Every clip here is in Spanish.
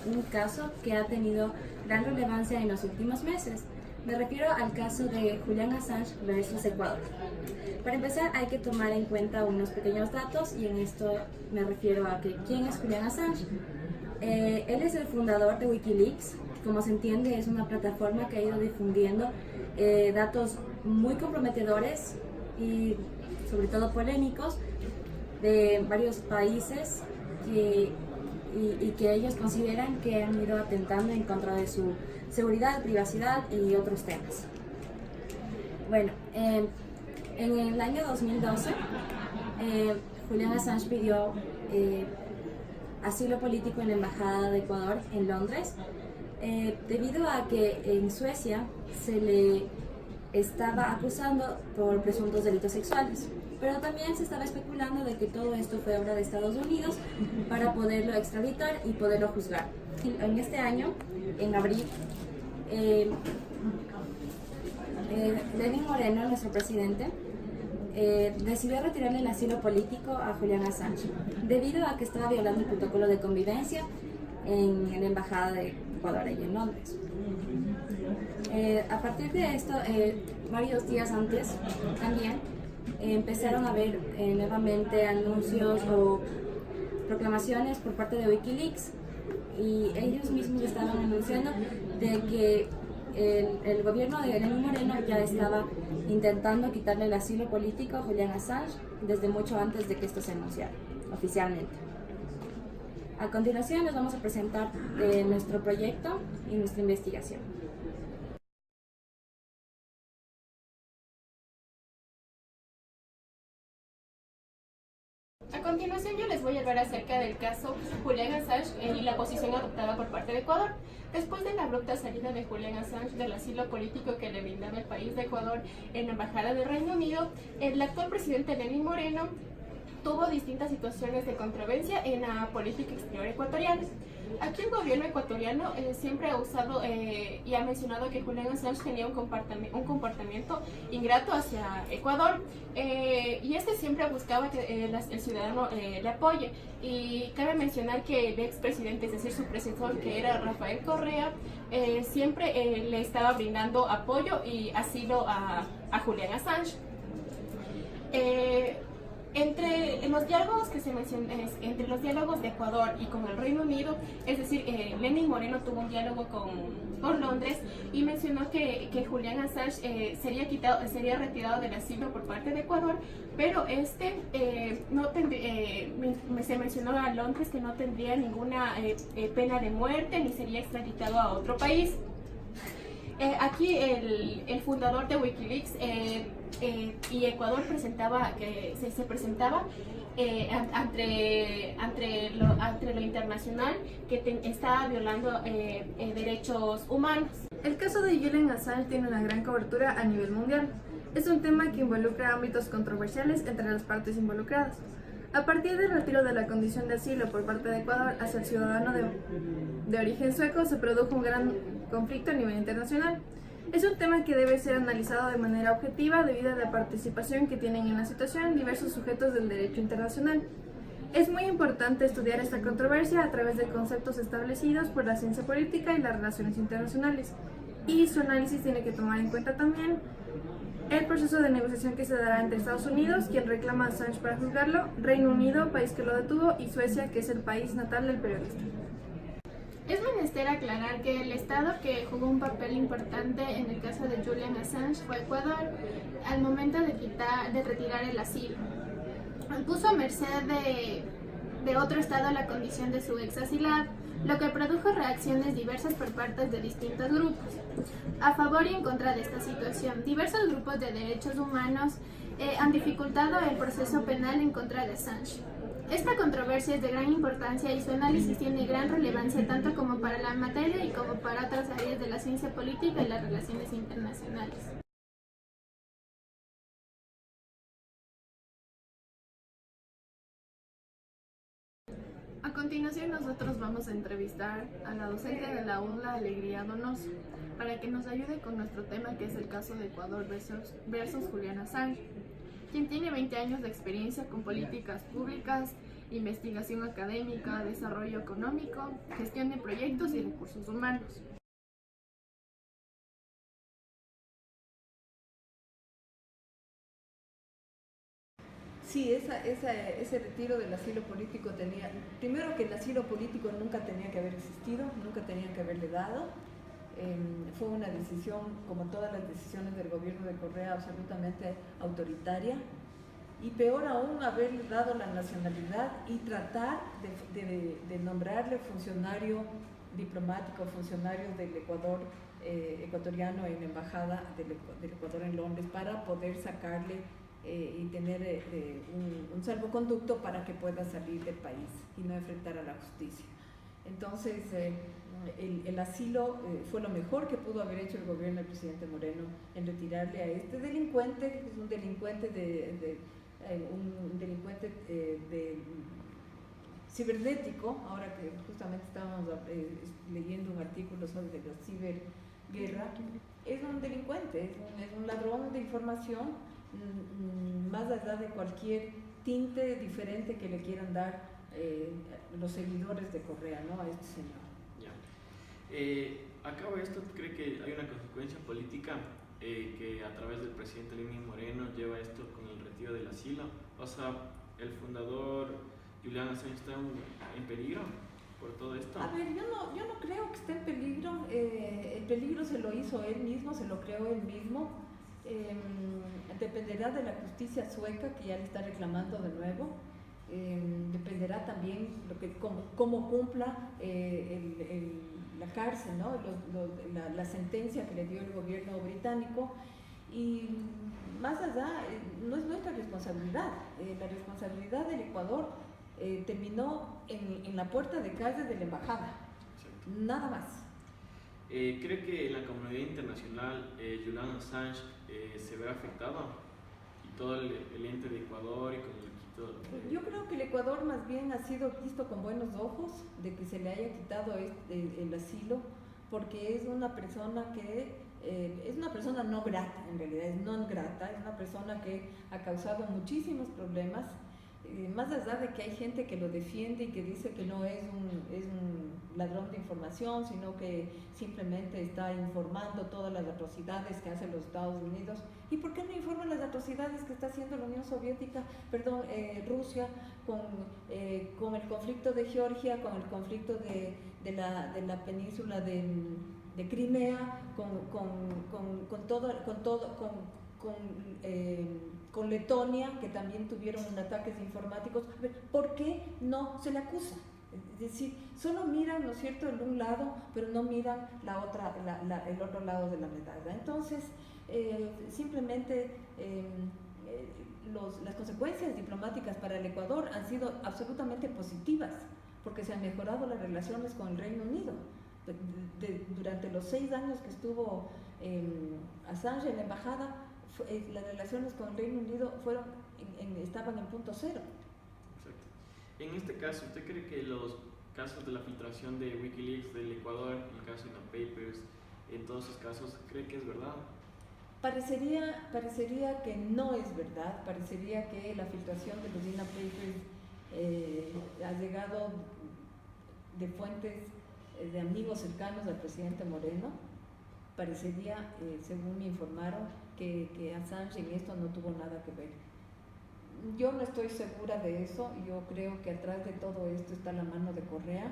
un caso que ha tenido gran relevancia en los últimos meses. Me refiero al caso de Julian Assange versus Ecuador. Para empezar, hay que tomar en cuenta unos pequeños datos, y en esto me refiero a que ¿quién es Julian Assange? Él es el fundador de Wikileaks. Como se entiende, es una plataforma que ha ido difundiendo datos muy comprometedores y sobre todo polémicos de varios países y que ellos consideran que han ido atentando en contra de su seguridad, privacidad y otros temas. Bueno, en el año 2012, Julian Assange pidió asilo político en la Embajada de Ecuador en Londres, debido a que en Suecia se le estaba acusando por presuntos delitos sexuales. Pero también se estaba especulando de que todo esto fue obra de Estados Unidos para poderlo extraditar y poderlo juzgar. En este año, en abril, Lenín Moreno, nuestro presidente, decidió retirarle el asilo político a Julian Assange, debido a que estaba violando el protocolo de convivencia en la Embajada de Ecuador allí en Londres. A partir de esto, varios días antes también empezaron a haber nuevamente anuncios o proclamaciones por parte de Wikileaks, y ellos mismos estaban anunciando de que el gobierno de Lenín Moreno ya estaba intentando quitarle el asilo político a Julian Assange desde mucho antes de que esto se anunciara oficialmente. A continuación les vamos a presentar nuestro proyecto y nuestra investigación. A continuación yo les voy a hablar acerca del caso Julian Assange y la posición adoptada por parte de Ecuador. Después de la abrupta salida de Julian Assange del asilo político que le brindaba el país de Ecuador en la Embajada del Reino Unido, el actual presidente Lenín Moreno tuvo distintas situaciones de controversia en la política exterior ecuatoriana. Aquí el gobierno ecuatoriano siempre ha usado y ha mencionado que Julian Assange tenía un comportamiento ingrato hacia Ecuador, y este siempre buscaba que el ciudadano le apoye. Y cabe mencionar que el expresidente, es decir, su predecesor, que era Rafael Correa, siempre le estaba brindando apoyo y asilo a Julian Assange. Entre los diálogos que se mencionan, entre los diálogos de Ecuador y con el Reino Unido, es decir, Lenín Moreno tuvo un diálogo con Londres y mencionó que Julian Assange sería retirado del asilo por parte de Ecuador, pero se mencionó a Londres que no tendría ninguna pena de muerte ni sería extraditado a otro país. Aquí el fundador de Wikileaks y Ecuador se presentaba ante lo internacional que estaba violando derechos humanos. El caso de Julian Assange tiene una gran cobertura a nivel mundial. Es un tema que involucra ámbitos controversiales entre las partes involucradas. A partir del retiro de la condición de asilo por parte de Ecuador hacia el ciudadano de origen sueco, se produjo un gran conflicto a nivel internacional. Es un tema que debe ser analizado de manera objetiva debido a la participación que tienen en la situación diversos sujetos del derecho internacional. Es muy importante estudiar esta controversia a través de conceptos establecidos por la ciencia política y las relaciones internacionales, y su análisis tiene que tomar en cuenta también el proceso de negociación que se dará entre Estados Unidos, quien reclama a Assange para juzgarlo, Reino Unido, país que lo detuvo, y Suecia, que es el país natal del periodista. Es menester aclarar que el Estado que jugó un papel importante en el caso de Julian Assange fue Ecuador, al momento de retirar el asilo. Puso a merced de otro Estado la condición de su ex asilado, lo que produjo reacciones diversas por parte de distintos grupos. A favor y en contra de esta situación, diversos grupos de derechos humanos han dificultado el proceso penal en contra de Assange. Esta controversia es de gran importancia y su análisis tiene gran relevancia tanto como para la materia y como para otras áreas de la ciencia política y las relaciones internacionales. A continuación nosotros vamos a entrevistar a la docente de la UDLA, Alegría Donoso, para que nos ayude con nuestro tema, que es el caso de Ecuador versus Julian Assange, quien tiene 20 años de experiencia con políticas públicas investigación académica, desarrollo económico, gestión de proyectos y recursos humanos. Sí, ese retiro del asilo político tenía, primero que el asilo político nunca tenía que haber existido, nunca tenían que haberle dado. Fue una decisión, como todas las decisiones del gobierno de Correa, absolutamente autoritaria. Y peor aún, haberle dado la nacionalidad y tratar de nombrarle funcionario diplomático, funcionario del Ecuador, ecuatoriano en la embajada del Ecuador en Londres, para poder sacarle y tener un salvoconducto para que pueda salir del país y no enfrentar a la justicia. Entonces, el asilo fue lo mejor que pudo haber hecho el gobierno del presidente Moreno en retirarle a este delincuente, que es un delincuente cibernético. Ahora que justamente estábamos leyendo un artículo sobre la ciberguerra, es un delincuente, es un ladrón de información, más allá de cualquier tinte diferente que le quieran dar los seguidores de Correa, ¿no?, a este señor. Ya. ¿Acaba esto? ¿Cree que hay una consecuencia política que a través del presidente Lenín Moreno lleva esto con el retiro del asilo? O sea, el fundador Julian Assange está en peligro por todo esto. A ver, yo no creo que esté en peligro. El peligro se lo hizo él mismo, se lo creó él mismo. Dependerá de la justicia sueca, que ya le está reclamando de nuevo. Dependerá también cómo cumpla la cárcel, ¿no?, la sentencia que le dio el gobierno británico. Y más allá, no es nuestra responsabilidad. La responsabilidad del Ecuador terminó en la puerta de calle de la embajada. Exacto. Nada más. ¿Cree que en la comunidad internacional Julian Assange se verá afectado? Y todo el ente de Ecuador y con el quito. Yo creo que el Ecuador más bien ha sido visto con buenos ojos de que se le haya quitado el asilo, porque es una persona que es una persona no grata, en realidad es non grata, es una persona que ha causado muchísimos problemas. Más allá de que hay gente que lo defiende y que dice que no es un ladrón de información, sino que simplemente está informando todas las atrocidades que hacen los Estados Unidos. ¿Y por qué no informa las atrocidades que está haciendo la Unión Soviética, Rusia, con el conflicto de Georgia, con el conflicto de la península de Crimea, con Letonia, que también tuvieron ataques informáticos? ¿Por qué no se le acusa? Es decir, solo miran, ¿no es cierto?, el un lado, pero no miran el otro lado de la medalla. Entonces, simplemente las consecuencias diplomáticas para el Ecuador han sido absolutamente positivas, porque se han mejorado las relaciones con el Reino Unido. Durante los 6 años que estuvo Assange en la embajada, las relaciones con el Reino Unido estaban en punto cero. Exacto. En este caso, ¿usted cree que los casos de la filtración de Wikileaks del Ecuador, el caso de the Papers, en todos esos casos, cree que es verdad? Parecería que no es verdad. Parecería que la filtración de los INA Papers ha llegado de fuentes de amigos cercanos al presidente Moreno. Parecería, según me informaron, que Assange en esto no tuvo nada que ver. Yo no estoy segura de eso. Yo creo que atrás de todo esto está la mano de Correa,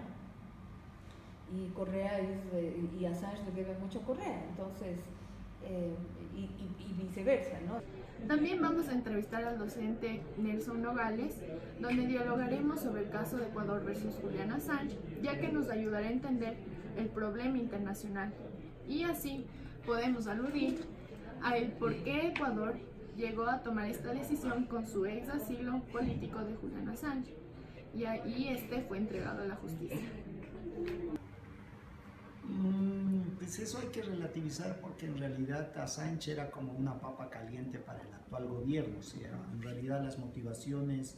y Assange le debe mucho a Correa, entonces, y viceversa, ¿no? También vamos a entrevistar al docente Nelson Nogales, donde dialogaremos sobre el caso de Ecuador versus Julian Assange, ya que nos ayudará a entender el problema internacional. Y así podemos aludir a el por qué Ecuador llegó a tomar esta decisión con su ex asilo político de Julian Assange, y ahí este fue entregado a la justicia. Pues eso hay que relativizar, porque en realidad Assange era como una papa caliente para el actual gobierno. O sea, en realidad las motivaciones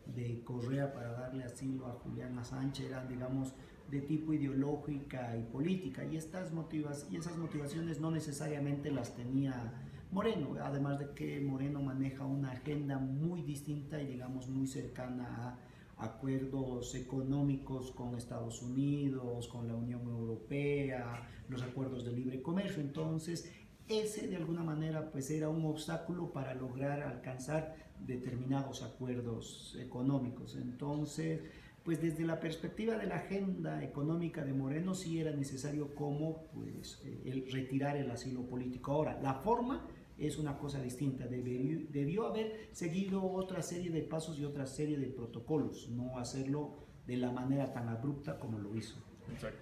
de Correa para darle asilo a Julian Assange eran, digamos, de tipo ideológica y política, y esas motivaciones no necesariamente las tenía Moreno, además de que Moreno maneja una agenda muy distinta y, digamos, muy cercana acuerdos económicos con Estados Unidos, con la Unión Europea, los acuerdos de libre comercio. Entonces, ese de alguna manera pues era un obstáculo para lograr alcanzar determinados acuerdos económicos. Entonces, pues desde la perspectiva de la agenda económica de Moreno sí era necesario como pues retirar el asilo político. Ahora, la forma es una cosa distinta, debió haber seguido otra serie de pasos y otra serie de protocolos, no hacerlo de la manera tan abrupta como lo hizo. Exacto.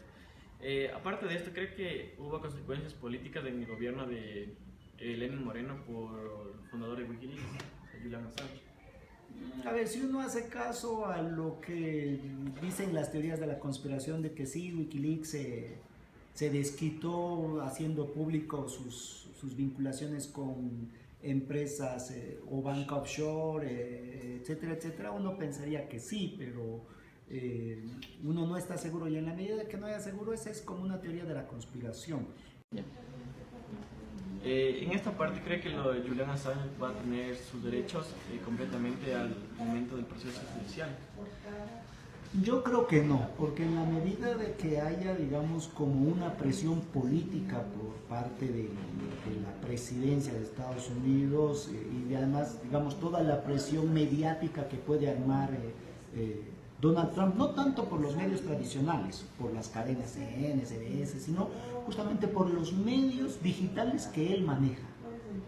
Aparte de esto, ¿cree que hubo consecuencias políticas en el gobierno de Lenín Moreno por el fundador de Wikileaks, Julian Assange? A ver, si uno hace caso a lo que dicen las teorías de la conspiración de que sí, Wikileaks se desquitó haciendo público sus vinculaciones con empresas o banca offshore, etcétera, etcétera, uno pensaría que sí, pero uno no está seguro, y en la medida que no haya seguro, esa es como una teoría de la conspiración. En esta parte, ¿cree que lo de Julian Assange va a tener sus derechos completamente al momento del proceso judicial? Yo creo que no, porque en la medida de que haya, digamos, como una presión política por parte de la presidencia de Estados Unidos y además, digamos, toda la presión mediática que puede armar Donald Trump, no tanto por los medios tradicionales, por las cadenas CNN, CBS, sino justamente por los medios digitales que él maneja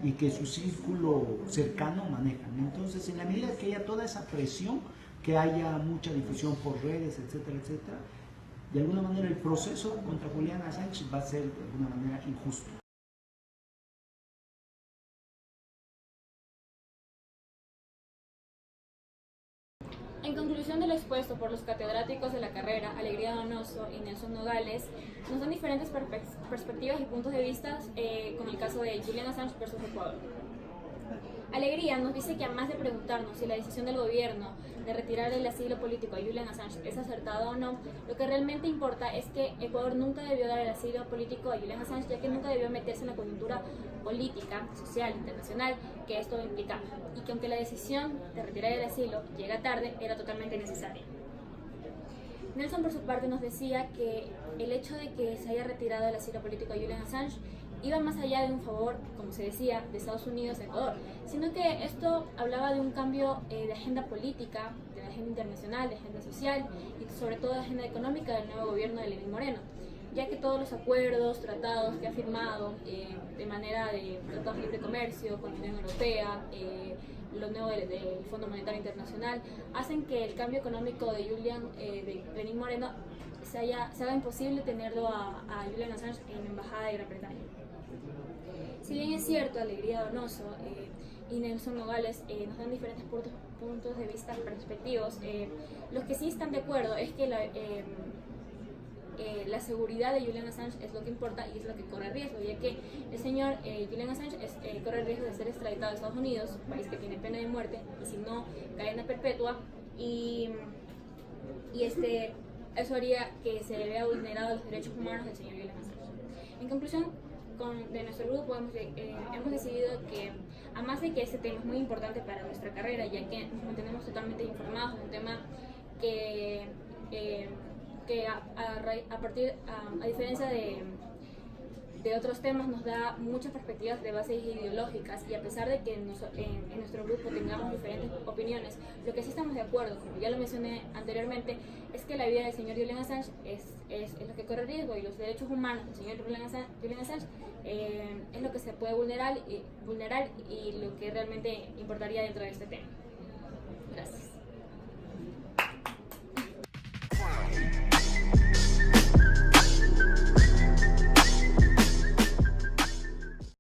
y que su círculo cercano maneja. Entonces, en la medida que haya toda esa presión, que haya mucha difusión por redes, etcétera, etcétera, de alguna manera el proceso contra Julian Assange va a ser de alguna manera injusto. En conclusión de lo expuesto por los catedráticos de la carrera, Alegría Donoso y Nelson Nogales, nos dan diferentes perspectivas y puntos de vista con el caso de Julian Assange versus Ecuador. Alegría nos dice que, además de preguntarnos si la decisión del gobierno de retirar el asilo político a Julian Assange es acertada o no, lo que realmente importa es que Ecuador nunca debió dar el asilo político a Julian Assange, ya que nunca debió meterse en la coyuntura política, social, internacional que esto implica, y que aunque la decisión de retirar el asilo llega tarde, era totalmente necesaria. Nelson, por su parte, nos decía que el hecho de que se haya retirado el asilo político a Julian Assange iba más allá de un favor, como se decía, de Estados Unidos a Ecuador, sino que esto hablaba de un cambio de agenda política, de agenda internacional, de agenda social y sobre todo de agenda económica del nuevo gobierno de Lenín Moreno, ya que todos los acuerdos, tratados que ha firmado de manera de tratados de libre comercio con la Unión Europea, lo nuevo del Fondo Monetario Internacional, hacen que el cambio económico de Lenín Moreno se haga imposible tenerlo a Julian Assange en la Embajada de Gran Bretaña. Si bien es cierto, Alegría Donoso y Nelson Nogales nos dan diferentes puntos de vista perspectivos, los que sí están de acuerdo es que la seguridad de Julian Assange es lo que importa y es lo que corre riesgo, ya que el señor Julian Assange corre el riesgo de ser extraditado a Estados Unidos, país que tiene pena de muerte, y si no, cadena perpetua, y eso haría que se vea vulnerado los derechos humanos del señor Julian Assange. En conclusión, de nuestro grupo hemos decidido que, además de que este tema es muy importante para nuestra carrera, ya que nos mantenemos totalmente informados de un tema que a diferencia de otros temas, nos da muchas perspectivas de bases ideológicas, y a pesar de que en nuestro grupo tengamos diferentes opiniones, lo que sí estamos de acuerdo, como ya lo mencioné anteriormente, es que la vida del señor Julian Assange es lo que corre riesgo, y los derechos humanos del señor Julian Assange es lo que se puede vulnerar y lo que realmente importaría dentro de este tema. Gracias.